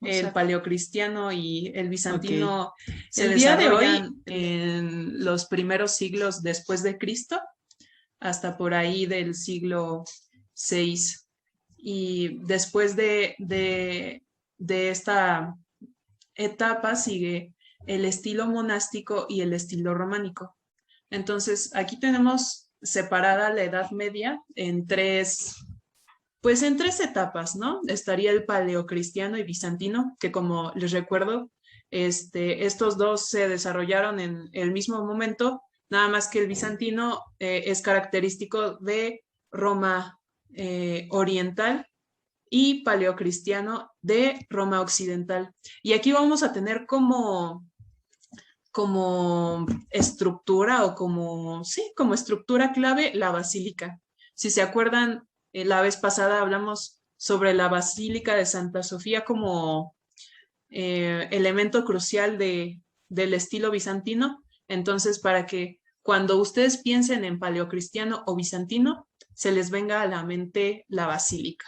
el paleocristiano y el Ok. bizantino se El día de hoy, desarrollan en los primeros siglos después de Cristo, hasta por ahí del siglo VI. Y después de esta etapa sigue el estilo monástico y el estilo románico. Entonces, aquí tenemos separada la Edad Media en tres etapas, ¿no? Estaría el paleocristiano y bizantino, que como les recuerdo, estos dos se desarrollaron en el mismo momento, nada más que el bizantino es característico de Roma oriental y paleocristiano de Roma occidental. Y aquí vamos a tener como estructura o como, sí, como estructura clave la basílica. Si se acuerdan, la vez pasada hablamos sobre la Basílica de Santa Sofía como elemento crucial del estilo bizantino. Entonces, para que cuando ustedes piensen en paleocristiano o bizantino, se les venga a la mente la basílica.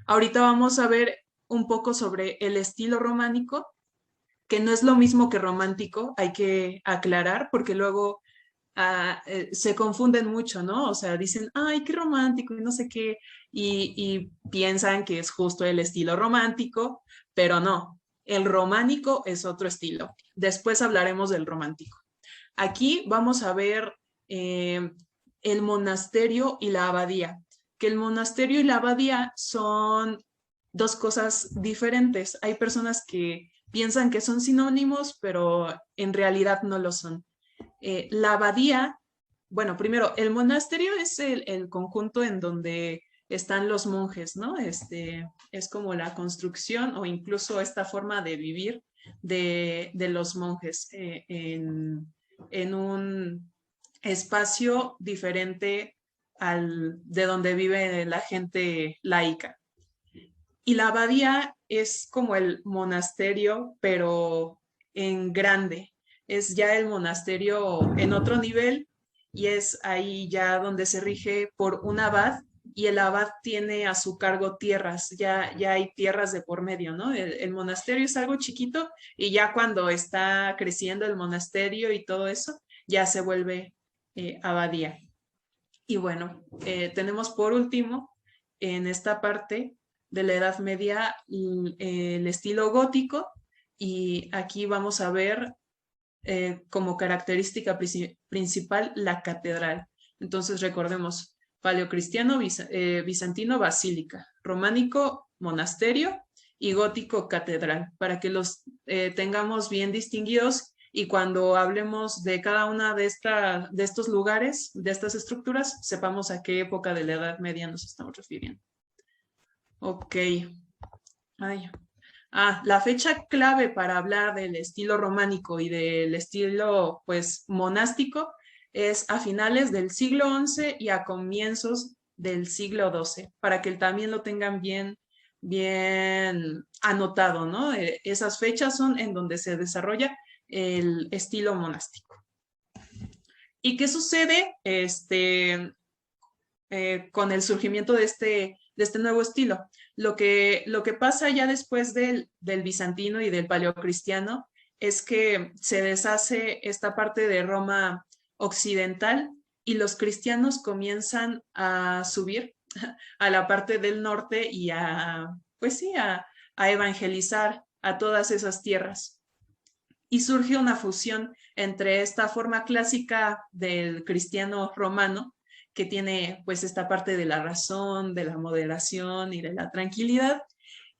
Ahorita vamos a ver un poco sobre el estilo románico, que no es lo mismo que romántico, hay que aclarar, porque luego se confunden mucho, ¿no? O sea, dicen, ay, qué romántico y no sé qué, y piensan que es justo el estilo romántico, pero no, el románico es otro estilo. Después hablaremos del romántico. Aquí vamos a ver el monasterio y la abadía, que el monasterio y la abadía son dos cosas diferentes. Hay personas que piensan que son sinónimos, pero en realidad no lo son. La abadía, bueno, primero, el monasterio es el conjunto en donde están los monjes, ¿no? Es como la construcción o incluso esta forma de vivir de los monjes en un espacio diferente de donde vive la gente laica. Y la abadía es como el monasterio, pero en grande. Es ya el monasterio en otro nivel y es ahí ya donde se rige por un abad y el abad tiene a su cargo tierras, ya hay tierras de por medio, ¿no? El monasterio es algo chiquito y ya cuando está creciendo el monasterio y todo eso, ya se vuelve abadía. Y bueno, tenemos por último en esta parte de la Edad Media el estilo gótico y aquí vamos a ver como característica principal la catedral. Entonces recordemos, paleocristiano, bizantino, basílica, románico, monasterio y gótico, catedral, para que los tengamos bien distinguidos y cuando hablemos de cada una de estos lugares, de estas estructuras, sepamos a qué época de la Edad Media nos estamos refiriendo. Ok. Ay. La fecha clave para hablar del estilo románico y del estilo, pues, monástico es a finales del siglo XI y a comienzos del siglo XII, para que también lo tengan bien anotado, ¿no? Esas fechas son en donde se desarrolla el estilo monástico. ¿Y qué sucede con el surgimiento de este nuevo estilo? Lo que pasa ya después del bizantino y del paleocristiano es que se deshace esta parte de Roma occidental y los cristianos comienzan a subir a la parte del norte y pues sí, a evangelizar a todas esas tierras. Y surge una fusión entre esta forma clásica del cristiano romano, que tiene pues esta parte de la razón, de la moderación y de la tranquilidad,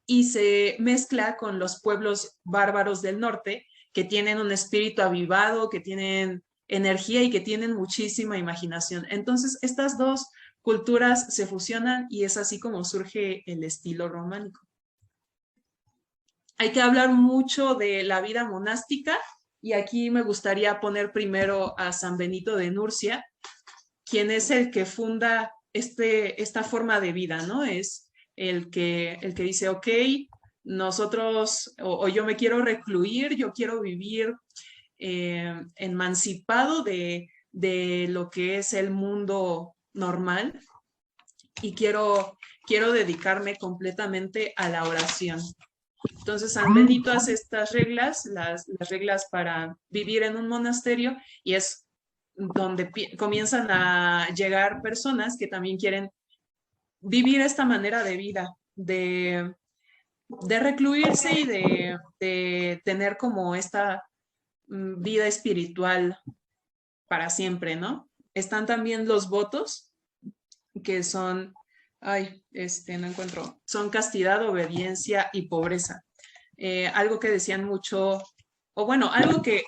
y se mezcla con los pueblos bárbaros del norte, que tienen un espíritu avivado, que tienen energía y que tienen muchísima imaginación. Entonces, estas dos culturas se fusionan y es así como surge el estilo románico. Hay que hablar mucho de la vida monástica y aquí me gustaría poner primero a San Benito de Nurcia, quien es el que funda esta forma de vida, ¿no? Es el que dice, ok, nosotros, o yo me quiero recluir, yo quiero vivir emancipado de lo que es el mundo normal y quiero dedicarme completamente a la oración. Entonces, San Benito hace estas reglas, las reglas para vivir en un monasterio, y es donde comienzan a llegar personas que también quieren vivir esta manera de vida, de recluirse y de tener como esta vida espiritual para siempre, ¿no? Están también los votos, que son, ay, no encuentro, son castidad, obediencia y pobreza. Algo que decían mucho, o bueno, algo que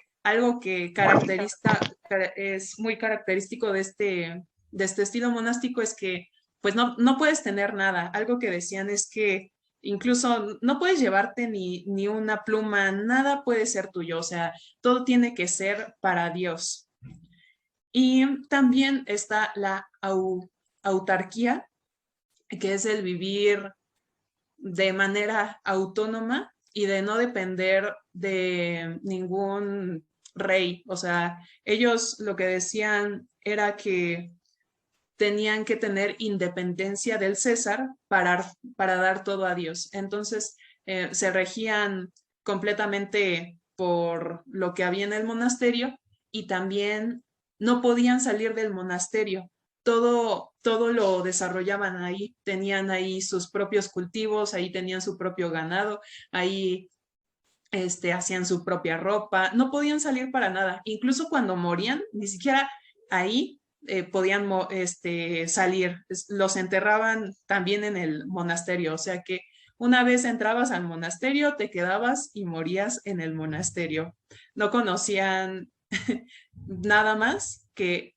es muy característico de este estilo monástico es que pues no puedes tener nada. Algo que decían es que incluso no puedes llevarte ni una pluma, nada puede ser tuyo, o sea, todo tiene que ser para Dios. Y también está la autarquía, que es el vivir de manera autónoma y de no depender de ningún rey. O sea, ellos lo que decían era que tenían que tener independencia del César para dar todo a Dios. Entonces, se regían completamente por lo que había en el monasterio y también no podían salir del monasterio. Todo lo desarrollaban ahí, tenían ahí sus propios cultivos, ahí tenían su propio ganado, ahí hacían su propia ropa, no podían salir para nada. Incluso cuando morían, ni siquiera ahí podían salir. Los enterraban también en el monasterio, o sea que una vez entrabas al monasterio, te quedabas y morías en el monasterio. No conocían nada más que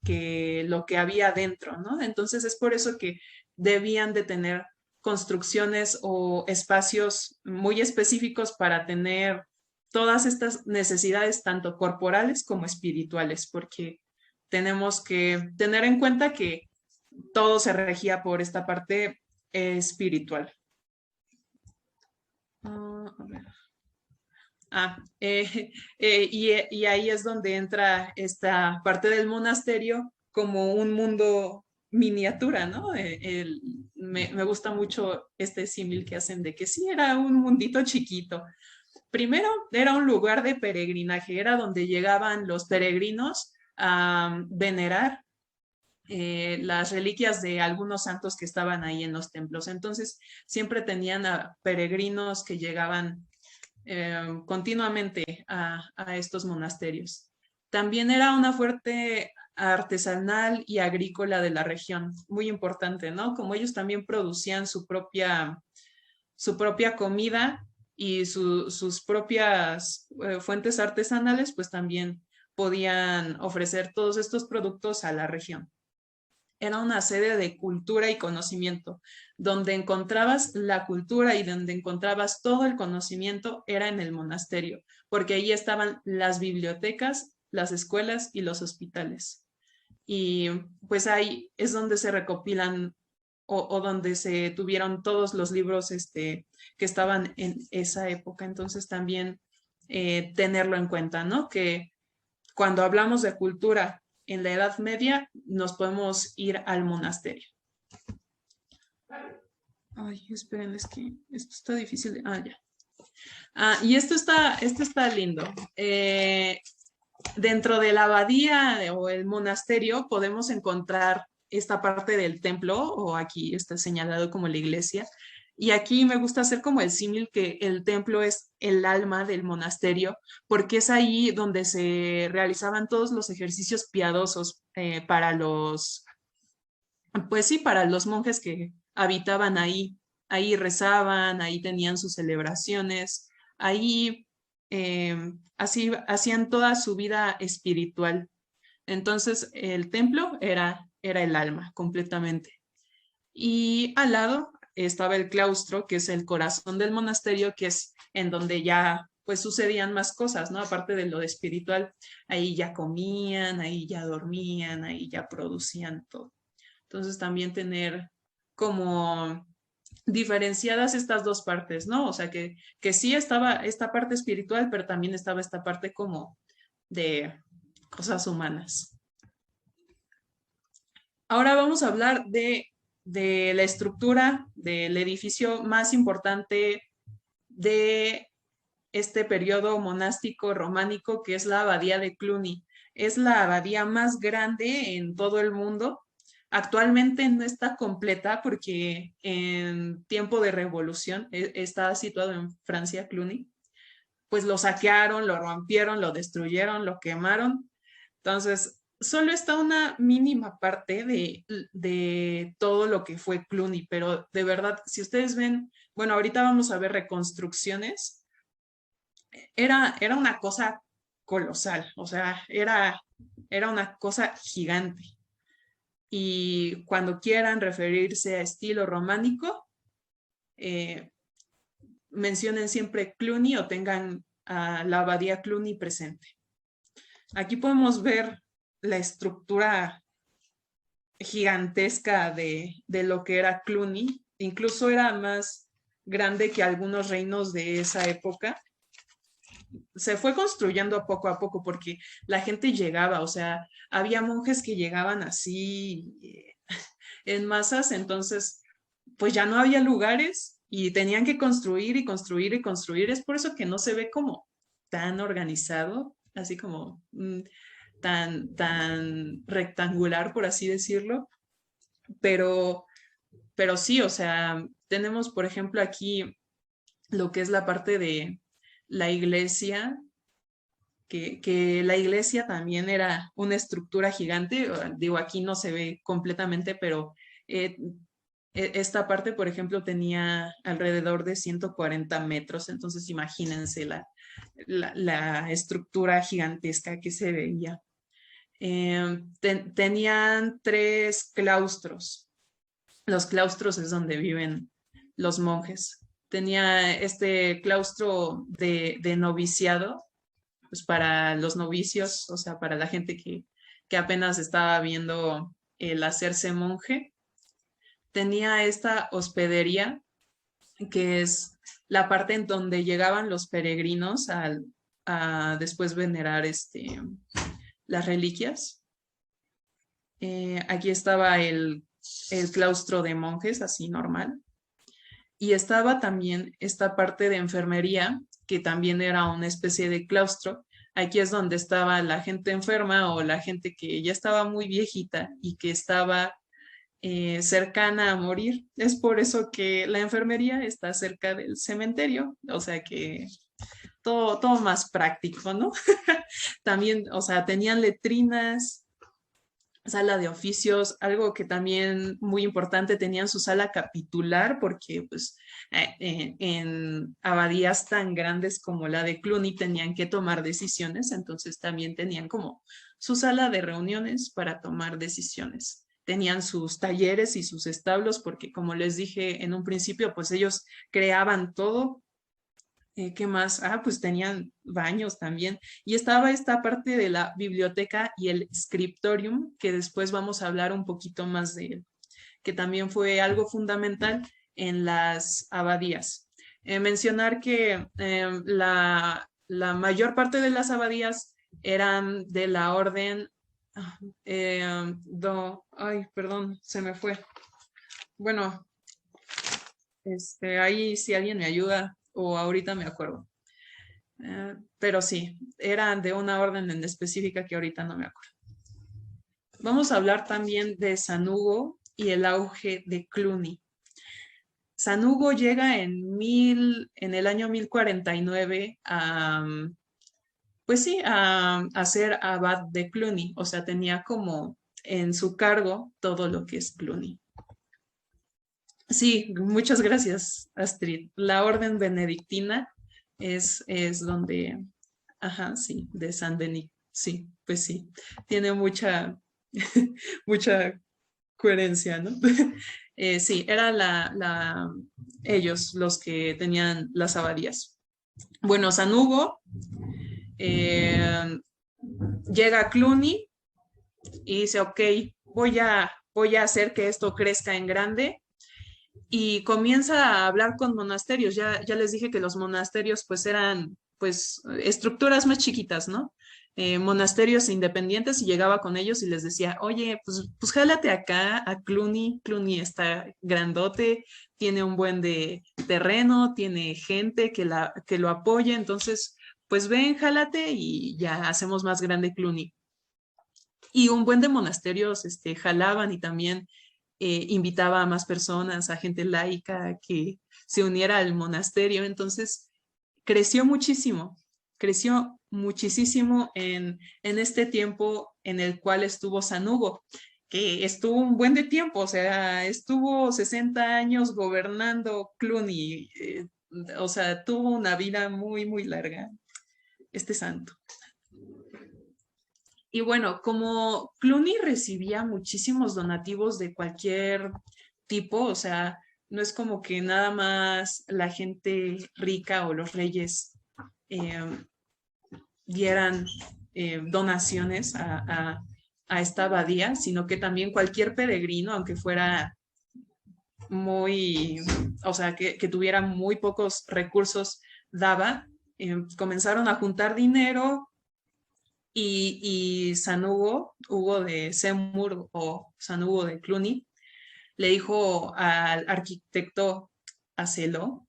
lo que había dentro, ¿no? Entonces es por eso que debían de tener construcciones o espacios muy específicos para tener todas estas necesidades, tanto corporales como espirituales, porque tenemos que tener en cuenta que todo se regía por esta parte espiritual. A ver. Y ahí es donde entra esta parte del monasterio como un mundo miniatura, ¿no? Me gusta mucho este símil que hacen de que sí, era un mundito chiquito. Primero, era un lugar de peregrinaje, era donde llegaban los peregrinos a venerar las reliquias de algunos santos que estaban ahí en los templos. Entonces, siempre tenían a peregrinos que llegaban continuamente a estos monasterios. También era una fuerte artesanal y agrícola de la región, muy importante, ¿no? Como ellos también producían su propia comida y sus propias fuentes artesanales, pues también podían ofrecer todos estos productos a la región. Era una sede de cultura y conocimiento. Donde encontrabas la cultura y donde encontrabas todo el conocimiento era en el monasterio, porque ahí estaban las bibliotecas, las escuelas y los hospitales. Y pues ahí es donde se recopilan o donde se tuvieron todos los libros que estaban en esa época. Entonces también tenerlo en cuenta, ¿no? Que cuando hablamos de cultura en la Edad Media, nos podemos ir al monasterio. Ay, esperen, es que esto está difícil de... Ah, ya. Y esto está lindo. Dentro de la abadía o el monasterio podemos encontrar esta parte del templo, o aquí está señalado como la iglesia. Y aquí me gusta hacer como el símil que el templo es el alma del monasterio, porque es ahí donde se realizaban todos los ejercicios piadosos pues sí, para los monjes que habitaban ahí. Ahí rezaban, ahí tenían sus celebraciones, ahí así hacían toda su vida espiritual. Entonces el templo era el alma completamente. Y al lado estaba el claustro, que es el corazón del monasterio, que es en donde ya pues sucedían más cosas, ¿no? Aparte de lo espiritual, ahí ya comían, ahí ya dormían, ahí ya producían todo. Entonces también tener como diferenciadas estas dos partes, ¿no? O sea, que sí estaba esta parte espiritual, pero también estaba esta parte como de cosas humanas. Ahora vamos a hablar de de la estructura del edificio más importante de este periodo monástico románico, que es la abadía de Cluny. Es la abadía más grande en todo el mundo. Actualmente no está completa porque en tiempo de revolución está situado en Francia, Cluny. Pues lo saquearon, lo rompieron, lo destruyeron, lo quemaron. Entonces, solo está una mínima parte de todo lo que fue Cluny, pero de verdad, si ustedes ven, bueno, ahorita vamos a ver reconstrucciones, era una cosa colosal, o sea, era una cosa gigante. Y cuando quieran referirse a estilo románico, eh, mencionen siempre Cluny o tengan a la abadía Cluny presente. Aquí podemos ver la estructura gigantesca de lo que era Cluny. Incluso era más grande que algunos reinos de esa época. Se fue construyendo poco a poco porque la gente llegaba, o sea, había monjes que llegaban así en masas, entonces pues ya no había lugares y tenían que construir y construir y construir. Es por eso que no se ve como tan organizado, así como tan rectangular, por así decirlo, pero, pero sí, o sea, tenemos, por ejemplo, aquí lo que es la parte de la iglesia, que la iglesia también era una estructura gigante. Digo, aquí no se ve completamente, pero eh, esta parte, por ejemplo, tenía alrededor de 140 metros, entonces imagínense la estructura gigantesca que se veía. Tenían 3 claustros. Los claustros es donde viven los monjes. Tenía este claustro de noviciado, pues para los novicios, o sea, para la gente que apenas estaba viendo el hacerse monje. Tenía esta hospedería, que es la parte en donde llegaban los peregrinos a después venerar las reliquias. Aquí estaba el claustro de monjes, así normal. Y estaba también esta parte de enfermería, que también era una especie de claustro. Aquí es donde estaba la gente enferma o la gente que ya estaba muy viejita y que estaba cercana a morir. Es por eso que la enfermería está cerca del cementerio, o sea que todo más práctico, ¿no? También, o sea, tenían letrinas, sala de oficios, algo que también muy importante, tenían su sala capitular, porque pues en abadías tan grandes como la de Cluny tenían que tomar decisiones, entonces también tenían como su sala de reuniones para tomar decisiones. Tenían sus talleres y sus establos, porque como les dije en un principio, pues ellos creaban todo. ¿Qué más? Pues tenían baños también. Y estaba esta parte de la biblioteca y el scriptorium, que después vamos a hablar un poquito más de él, que también fue algo fundamental en las abadías. Mencionar que la mayor parte de las abadías eran de la orden, ay, perdón, se me fue. Bueno, ahí si alguien me ayuda o ahorita me acuerdo. Pero sí, eran de una orden en específica que ahorita no me acuerdo. Vamos a hablar también de San Hugo y el auge de Cluny. San Hugo llega en el año 1049 pues sí, a ser abad de Cluny, o sea, tenía como en su cargo todo lo que es Cluny. Sí, muchas gracias, Astrid. La orden benedictina es donde, ajá, sí, de San Denis. Sí, pues sí, tiene mucha, mucha coherencia, ¿no? Sí, era ellos los que tenían las abadías. Bueno, San Hugo llega a Cluny y dice, ok, voy a hacer que esto crezca en grande, y comienza a hablar con monasterios. Ya les dije que los monasterios pues eran pues estructuras más chiquitas, ¿no? monasterios independientes y llegaba con ellos y les decía, oye, pues jálate acá a Cluny. Cluny está grandote, tiene un buen de terreno, tiene gente que lo apoya, entonces, pues ven, jálate y ya hacemos más grande Cluny. Y un buen de monasterios jalaban y también invitaba a más personas, a gente laica que se uniera al monasterio. Entonces, creció muchísimo en este tiempo en el cual estuvo San Hugo, que estuvo un buen de tiempo, o sea, estuvo 60 años gobernando Cluny, o sea, tuvo una vida muy, muy larga, este santo. Y bueno, como Cluny recibía muchísimos donativos de cualquier tipo, o sea, no es como que nada más la gente rica o los reyes eh, dieran donaciones a esta abadía, sino que también cualquier peregrino, aunque fuera muy, o sea, que tuviera muy pocos recursos, daba. Comenzaron a juntar dinero y San Hugo, Hugo de Semur o San Hugo de Cluny, le dijo al arquitecto Acelo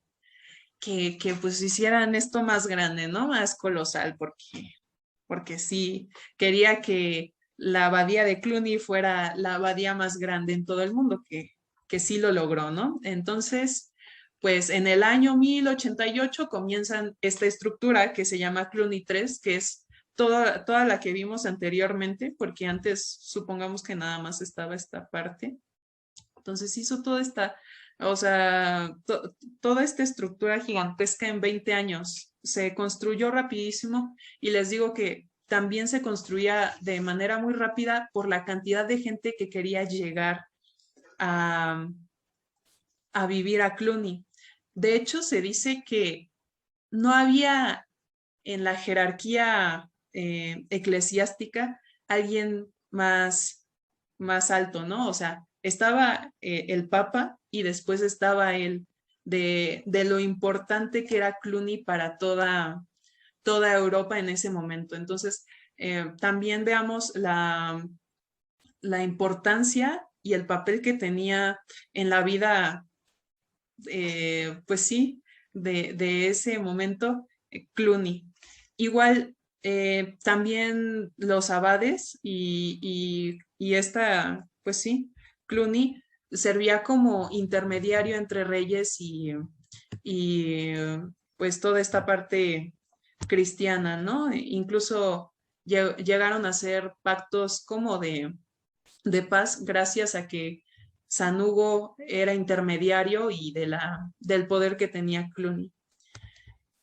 que pues hicieran esto más grande, ¿no? Más colosal, porque sí, quería que la abadía de Cluny fuera la abadía más grande en todo el mundo, que sí lo logró, ¿no? Entonces, pues en el año 1088 comienzan esta estructura que se llama Cluny 3, que es toda la que vimos anteriormente, porque antes supongamos que nada más estaba esta parte. Entonces hizo toda esta, o sea, toda esta estructura gigantesca en 20 años. Se construyó rapidísimo y les digo que también se construía de manera muy rápida por la cantidad de gente que quería llegar a, a vivir a Cluny. De hecho, se dice que no había en la jerarquía eclesiástica alguien más alto, ¿no? O sea, estaba el Papa y después estaba él, de lo importante que era Cluny para toda Europa en ese momento. Entonces, también veamos la importancia y el papel que tenía en la vida, pues sí, de ese momento, Cluny. Igual, también los abades y esta, pues sí, Cluny servía como intermediario entre reyes y pues toda esta parte cristiana, ¿no? Incluso llegaron a hacer pactos como de paz gracias a que San Hugo era intermediario y del poder que tenía Cluny.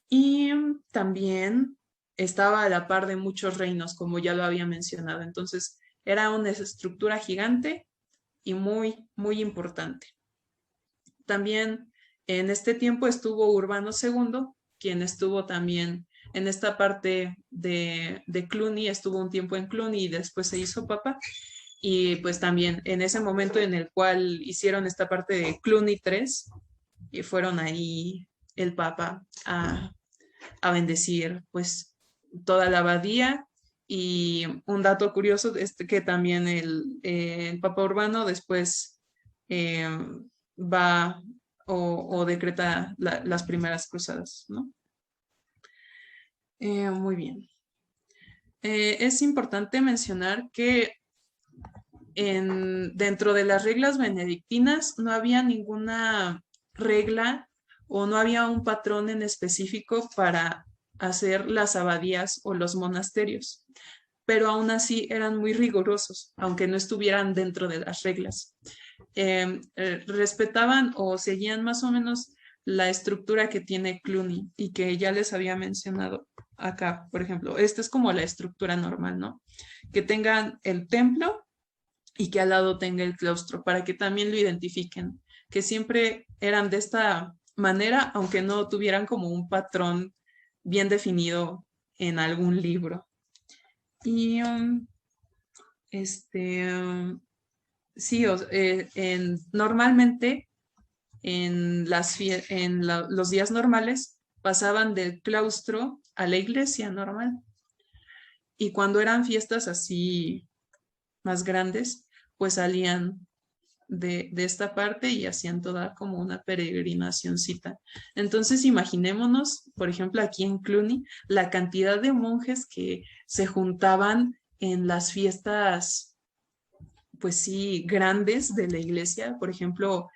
Y también estaba a la par de muchos reinos, como ya lo había mencionado. Entonces, era una estructura gigante y muy, muy importante. También en este tiempo estuvo Urbano II, quien estuvo también en esta parte de Cluny, estuvo un tiempo en Cluny y después se hizo papa. Y pues también en ese momento en el cual hicieron esta parte de Cluny 3, y fueron ahí el papa a bendecir pues toda la abadía. Y un dato curioso es que también el Papa Urbano después eh, va o decreta las primeras cruzadas, ¿no? Muy bien. Es importante mencionar que dentro de las reglas benedictinas no había ninguna regla o no había un patrón en específico para hacer las abadías o los monasterios, pero aún así eran muy rigurosos, aunque no estuvieran dentro de las reglas. Respetaban o seguían más o menos la estructura que tiene Cluny y que ya les había mencionado acá, por ejemplo. Esta es como la estructura normal, ¿no? Que tengan el templo y que al lado tenga el claustro, para que también lo identifiquen, que siempre eran de esta manera, aunque no tuvieran como un patrón bien definido en algún libro. Y sí, normalmente los días normales pasaban del claustro a la iglesia normal. y cuando eran fiestas así más grandes, pues salían de esta parte y hacían toda como una peregrinacioncita. Entonces, imaginémonos, por ejemplo, aquí en Cluny, la cantidad de monjes que se juntaban en las fiestas, pues sí, grandes de la iglesia, por ejemplo,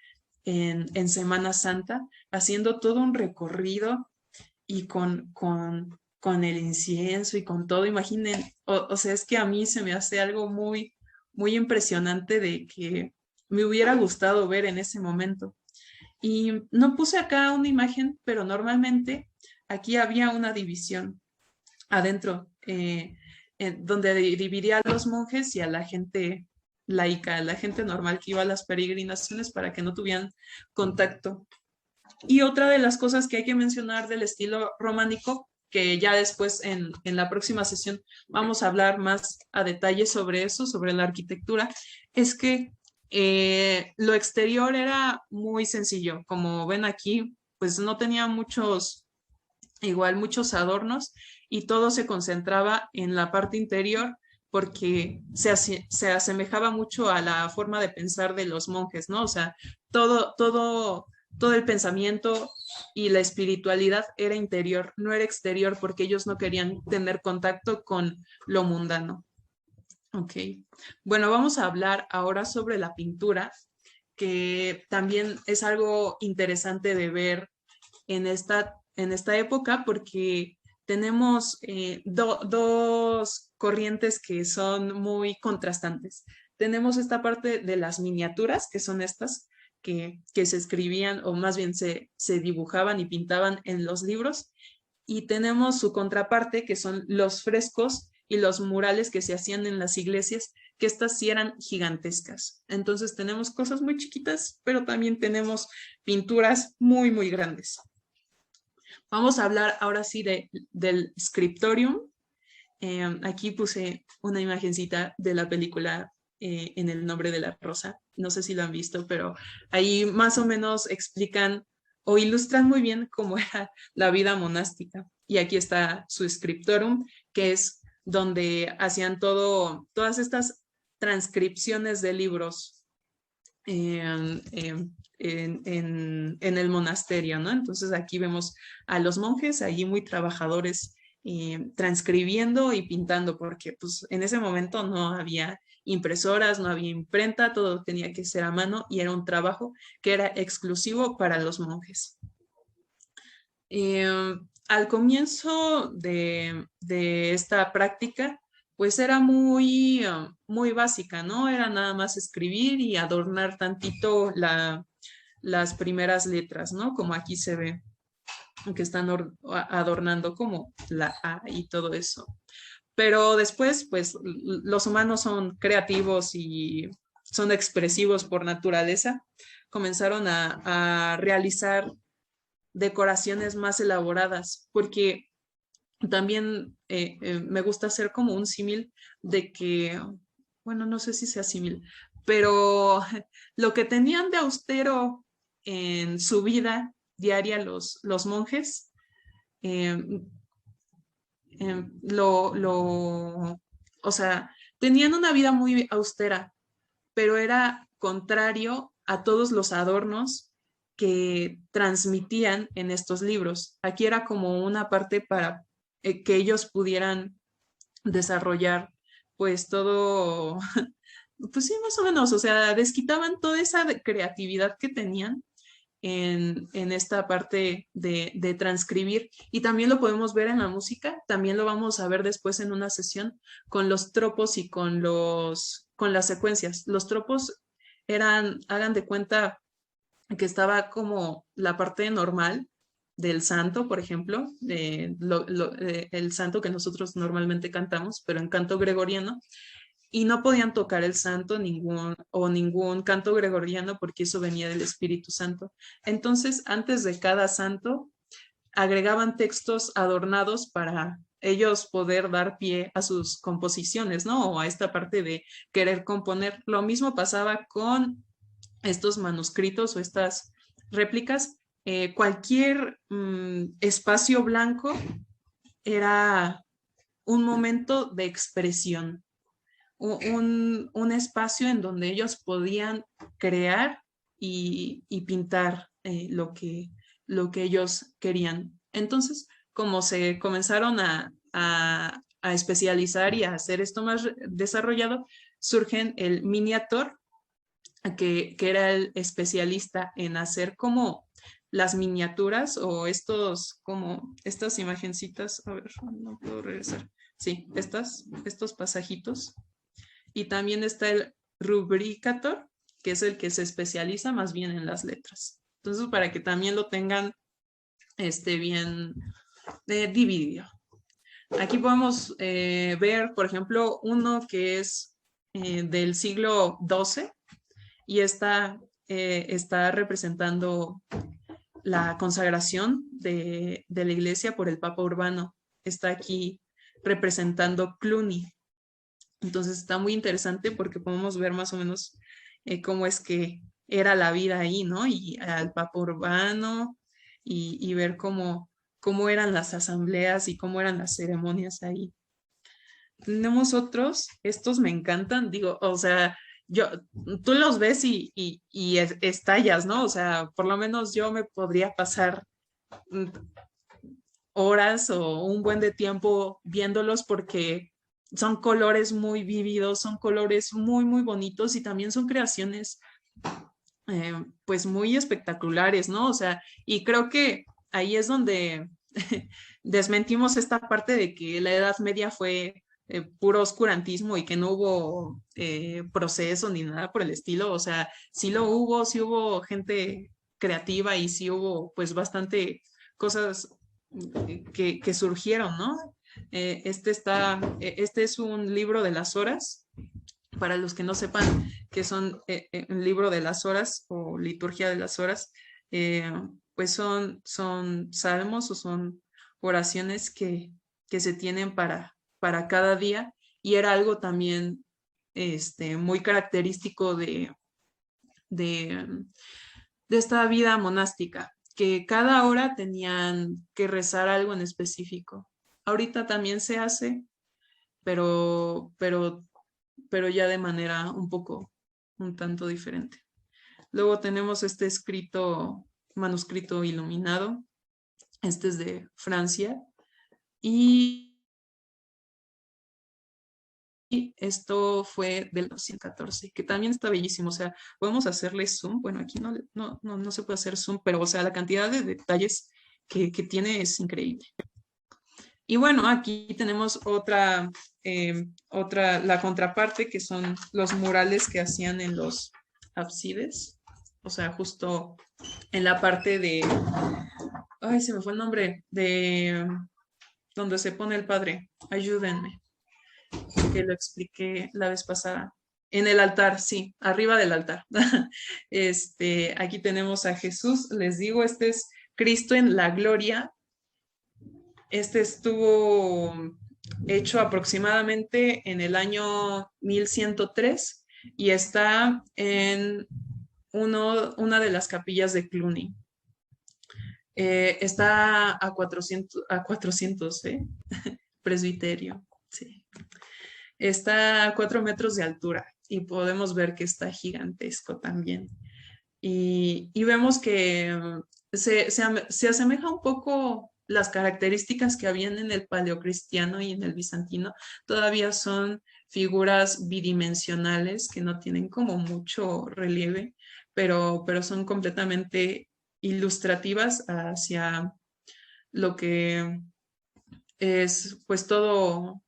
en Semana Santa, haciendo todo un recorrido y con el incienso y con todo. Imaginen, o sea, es que a mí se me hace algo muy, muy impresionante de que me hubiera gustado ver en ese momento. Y no puse acá una imagen, pero normalmente aquí había una división adentro, donde dividía a los monjes y a la gente laica, a la gente normal que iba a las peregrinaciones para que no tuvieran contacto. Y otra de las cosas que hay que mencionar del estilo románico, que ya después en la próxima sesión vamos a hablar más a detalle sobre eso, sobre la arquitectura, es que lo exterior era muy sencillo. Como ven aquí, pues no tenía muchos adornos y todo se concentraba en la parte interior porque se asemejaba mucho a la forma de pensar de los monjes, ¿no? O sea, todo el pensamiento y la espiritualidad era interior, no era exterior, porque ellos no querían tener contacto con lo mundano. Ok. Bueno, vamos a hablar ahora sobre la pintura, que también es algo interesante de ver en esta época porque tenemos dos corrientes que son muy contrastantes. Tenemos esta parte de las miniaturas, que son estas que se escribían o más bien se dibujaban y pintaban en los libros, y tenemos su contraparte, que son los frescos y los murales que se hacían en las iglesias, que estas sí eran gigantescas. Entonces tenemos cosas muy chiquitas, pero también tenemos pinturas muy, muy grandes. Vamos a hablar ahora sí del scriptorium. Aquí puse una imagencita de la película En el nombre de la rosa. No sé si lo han visto, pero ahí más o menos explican o ilustran muy bien cómo era la vida monástica. Y aquí está su scriptorum, que es donde hacían todas estas transcripciones de libros en, en el monasterio, ¿no? Entonces aquí vemos a los monjes allí muy trabajadores, transcribiendo y pintando, porque pues en ese momento no había impresoras, no había imprenta, todo tenía que ser a mano y era un trabajo que era exclusivo para los monjes. Al comienzo de esta práctica, pues era muy, muy básica, ¿no? Era nada más escribir y adornar tantito las primeras letras, ¿no? Como aquí se ve, que están adornando como la A y todo eso. Pero después, pues los humanos son creativos y son expresivos por naturaleza. Comenzaron a realizar decoraciones más elaboradas, porque también me gusta hacer como un símil de que, bueno, no sé si sea símil, pero lo que tenían de austero en su vida diaria los monjes, eh, o sea, tenían una vida muy austera, pero era contrario a todos los adornos que transmitían en estos libros. Aquí era como una parte para que ellos pudieran desarrollar pues todo, pues sí, más o menos, o sea, desquitaban toda esa creatividad que tenían en esta parte de transcribir, y también lo podemos ver en la música, también lo vamos a ver después en una sesión con los tropos y con las secuencias. Los tropos eran, hagan de cuenta que estaba como la parte normal del santo, por ejemplo, el santo que nosotros normalmente cantamos, pero en canto gregoriano, y no podían tocar el santo ningún canto gregoriano porque eso venía del Espíritu Santo. Entonces, antes de cada santo, agregaban textos adornados para ellos poder dar pie a sus composiciones, ¿no? O a esta parte de querer componer. Lo mismo pasaba con estos manuscritos o estas réplicas. Cualquier espacio blanco era un momento de expresión, un espacio en donde ellos podían crear y pintar lo que ellos querían. Entonces, como se comenzaron a especializar y a hacer esto más desarrollado, surgen el miniator, que era el especialista en hacer como las miniaturas o como estas imagencitas, a ver, no puedo regresar. Sí, estos pasajitos. Y también está el rubricator, que es el que se especializa más bien en las letras. Entonces, para que también lo tengan bien dividido. Aquí podemos ver, por ejemplo, uno que es del siglo XII y está representando la consagración de la iglesia por el Papa Urbano. Está aquí representando Cluny. Entonces está muy interesante porque podemos ver más o menos cómo es que era la vida ahí, ¿no? Y al Papa Urbano y ver cómo eran las asambleas y cómo eran las ceremonias ahí. Tenemos otros, estos me encantan, digo, o sea, tú los ves y estallas, ¿no? O sea, por lo menos yo me podría pasar mm, horas o un buen de tiempo viéndolos porque son colores muy vívidos, son colores muy, muy bonitos y también son creaciones pues muy espectaculares, ¿no? O sea, y creo que ahí es donde desmentimos esta parte de que la Edad Media fue puro oscurantismo y que no hubo proceso ni nada por el estilo. O sea, sí hubo gente creativa y sí hubo pues bastante cosas que surgieron, ¿no? Este es un libro de las horas. Para los que no sepan qué son un libro de las horas o liturgia de las horas, eh, pues son salmos o son oraciones que se tienen para cada día y era algo también muy característico de, de esta vida monástica, que cada hora tenían que rezar algo en específico. Ahorita también se hace, pero, pero, pero ya de manera un tanto diferente. Luego tenemos este manuscrito iluminado. Este es de Francia. Y esto fue del 1914, que también está bellísimo. O sea, podemos hacerle zoom. Bueno, aquí no se puede hacer zoom, pero o sea, la cantidad de detalles que tiene es increíble. Y bueno, aquí tenemos la contraparte, que son los murales que hacían en los ábsides. O sea, justo en la parte ay, se me fue el nombre, de donde se pone el padre. Ayúdenme, que lo expliqué la vez pasada. En el altar, sí, arriba del altar. Aquí tenemos a Jesús. Les digo, este es Cristo en la gloria. Este estuvo hecho aproximadamente en el año 1103 y está en una de las capillas de Cluny. Está a 400 presbiterio, sí. Está a 4 metros de altura y podemos ver que está gigantesco también. Y vemos que se asemeja un poco las características que habían en el paleocristiano y en el bizantino. Todavía son figuras bidimensionales que no tienen como mucho relieve, pero son completamente ilustrativas hacia lo que es pues toda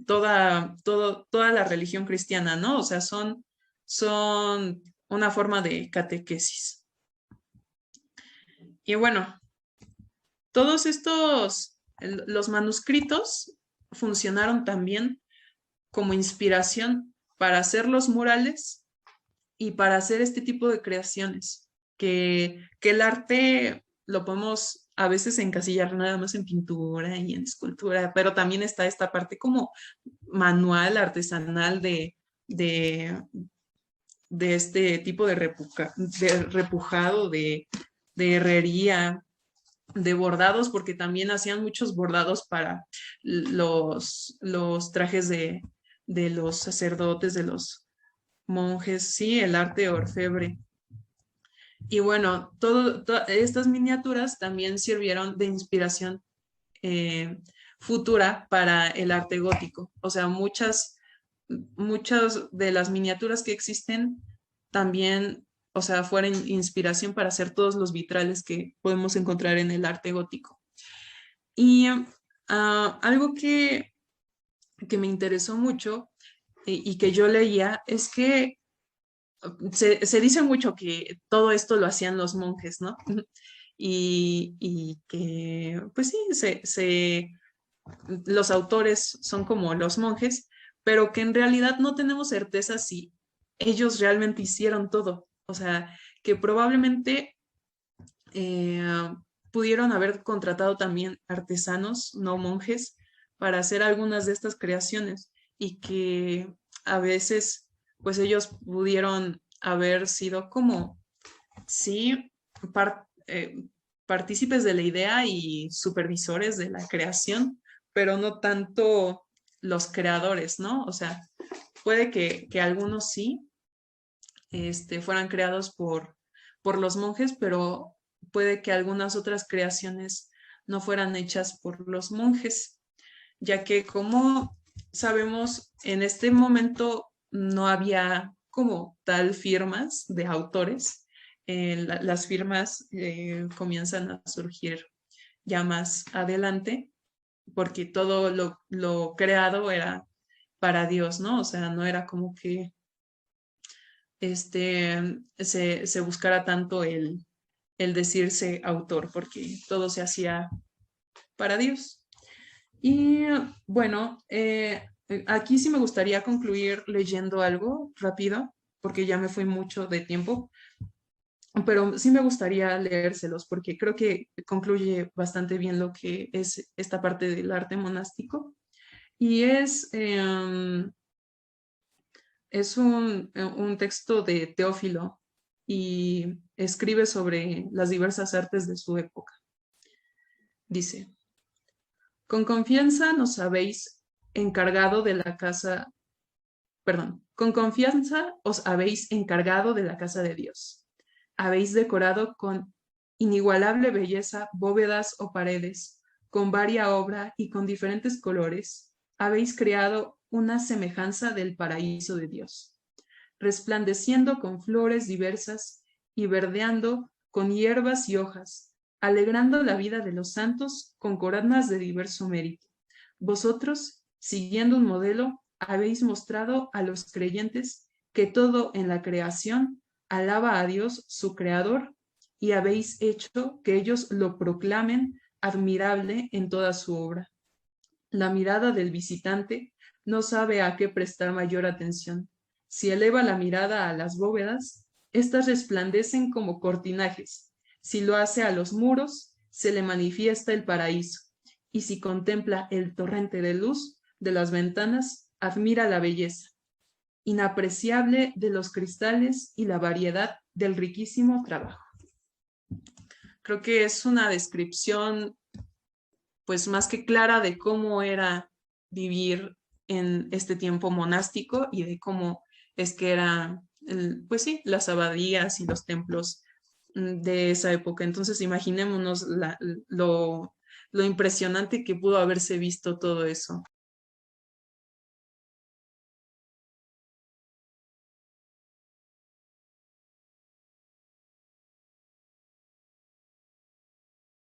la religión cristiana, ¿no? O sea, son una forma de catequesis. Y bueno, todos los manuscritos funcionaron también como inspiración para hacer los murales y para hacer este tipo de creaciones, que el arte lo podemos a veces encasillar nada más en pintura y en escultura, pero también está esta parte como manual, artesanal de, de este tipo de repujado, de herrería, de bordados, porque también hacían muchos bordados para los trajes de los sacerdotes, de los monjes, sí, el arte orfebre. Y bueno, estas miniaturas también sirvieron de inspiración eh, futura para el arte gótico. O sea, muchas de las miniaturas que existen también, o sea, fueron inspiración para hacer todos los vitrales que podemos encontrar en el arte gótico. Y algo que me interesó mucho y que yo leía es que se dice mucho que todo esto lo hacían los monjes, ¿no? Y que, pues sí, los autores son como los monjes, pero que en realidad no tenemos certeza si ellos realmente hicieron todo. O sea, que probablemente eh, pudieron haber contratado también artesanos, no monjes, para hacer algunas de estas creaciones y que a veces, pues ellos pudieron haber sido como, sí, partícipes de la idea y supervisores de la creación, pero no tanto los creadores, ¿no? O sea, puede que algunos sí fueran creados por los monjes, pero puede que algunas otras creaciones no fueran hechas por los monjes, ya que como sabemos, en este momento no había como tal firmas de autores. Las firmas comienzan a surgir ya más adelante, porque todo lo creado era para Dios, ¿no? O sea, no era como que se buscara tanto el decirse autor, porque todo se hacía para Dios. Y bueno, aquí sí me gustaría concluir leyendo algo rápido, porque ya me fui mucho de tiempo, pero sí me gustaría leérselos, porque creo que concluye bastante bien lo que es esta parte del arte monástico. Y es un texto de Teófilo y escribe sobre las diversas artes de su época. Dice, con confianza nos habéis encargado de la casa, perdón, con confianza os habéis encargado de la casa de Dios. Habéis decorado con inigualable belleza bóvedas o paredes, con varia obra y con diferentes colores. Habéis creado una semejanza del paraíso de Dios, resplandeciendo con flores diversas y verdeando con hierbas y hojas, alegrando la vida de los santos con coronas de diverso mérito. Vosotros, siguiendo un modelo, habéis mostrado a los creyentes que todo en la creación alaba a Dios, su creador, y habéis hecho que ellos lo proclamen admirable en toda su obra. La mirada del visitante no sabe a qué prestar mayor atención. Si eleva la mirada a las bóvedas, éstas resplandecen como cortinajes. Si lo hace a los muros, se le manifiesta el paraíso. Y si contempla el torrente de luz de las ventanas, admira la belleza inapreciable de los cristales y la variedad del riquísimo trabajo. Creo que es una descripción pues más que clara de cómo era vivir en este tiempo monástico y de cómo es que eran, pues sí, las abadías y los templos de esa época. Entonces, imaginémonos lo impresionante que pudo haberse visto todo eso.